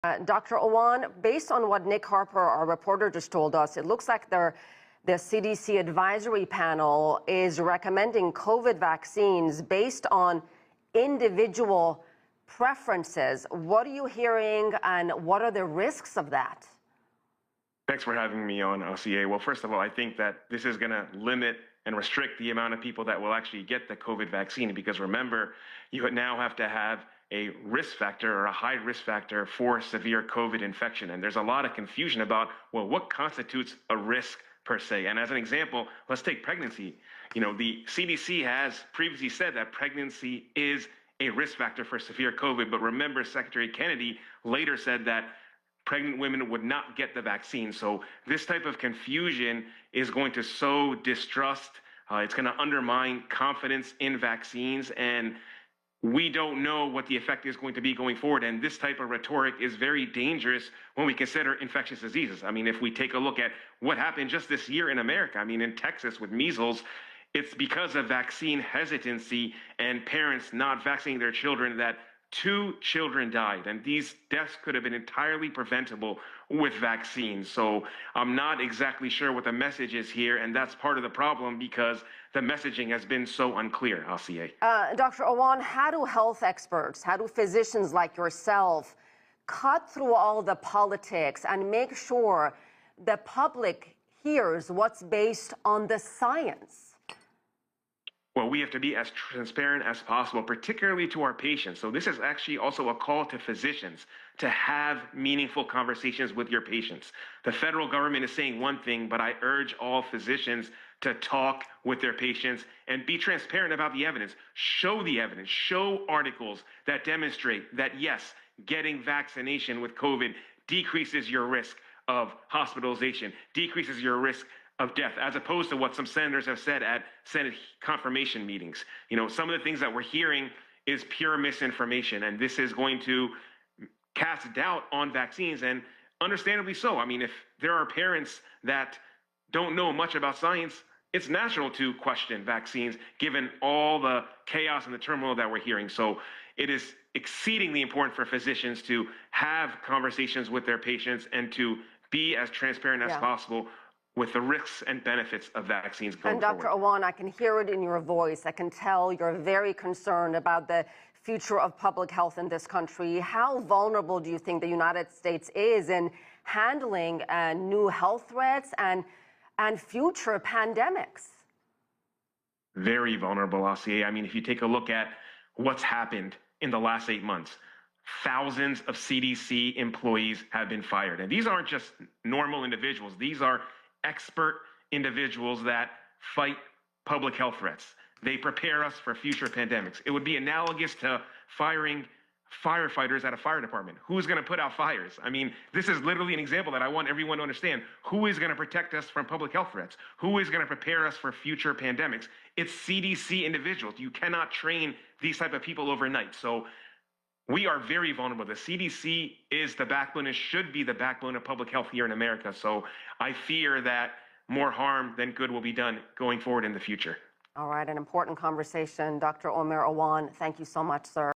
Dr. Awan, based on what Nick Harper, our reporter, just told us, it looks like the CDC advisory panel is recommending COVID vaccines based on individual preferences. What are you hearing, and what are the risks of that? Thanks for having me on, Asieh. Well, first of all, I think that this is going to limit and restrict the amount of people that will actually get the COVID vaccine, because remember, you now have to have a risk factor or a high risk factor for severe COVID infection. And there's a lot of confusion about, well, what constitutes a risk per se? And as an example, let's take pregnancy. You know, the CDC has previously said that pregnancy is a risk factor for severe COVID. But remember, Secretary Kennedy later said that pregnant women would not get the vaccine. So this type of confusion is going to sow distrust. It's going to undermine confidence in vaccines. And we don't know what the effect is going to be going forward. And this type of rhetoric is very dangerous when we consider infectious diseases. I mean, if we take a look at what happened just this year in America, I mean, in Texas with measles, it's because of vaccine hesitancy and parents not vaccinating their children that 2 children died, and these deaths could have been entirely preventable with vaccines. So I'm not exactly sure what the message is here, and that's part of the problem because the messaging has been so unclear, Asieh. Dr. Awan, how do health experts, how do physicians like yourself cut through all the politics and make sure the public hears what's based on the science? Well, we have to be as transparent as possible, particularly to our patients. So this is actually also a call to physicians to have meaningful conversations with your patients. The federal government is saying one thing, but I urge all physicians to talk with their patients and be transparent about the evidence. Show the evidence, show articles that demonstrate that, yes, getting vaccination with COVID decreases your risk of hospitalization, decreases your risk of death, as opposed to what some senators have said at Senate confirmation meetings. You know, some of the things that we're hearing is pure misinformation, and this is going to cast doubt on vaccines, and understandably so. I mean, if there are parents that don't know much about science, it's natural to question vaccines given all the chaos and the turmoil that we're hearing. So it is exceedingly important for physicians to have conversations with their patients and to be as transparent as possible with the risks and benefits of vaccines going forward. And Dr. Awan, I can hear it in your voice. I can tell you're very concerned about the future of public health in this country. How vulnerable do you think the United States is in handling new health threats and future pandemics? Very vulnerable, Asieh. I mean, if you take a look at what's happened in the last 8 months, thousands of CDC employees have been fired. And these aren't just normal individuals. These are expert individuals that fight public health threats. They prepare us for future pandemics. It would be analogous to firing firefighters at a fire department. Who's going to put out fires? I mean, this is literally an example that I want everyone to understand. Who is going to protect us from public health threats? Who is going to prepare us for future pandemics? It's CDC individuals. You cannot train these type of people overnight. So we are very vulnerable. The CDC is the backbone and should be the backbone of public health here in America. So I fear that more harm than good will be done going forward in the future. All right, an important conversation. Dr. Omer Awan, thank you so much, sir.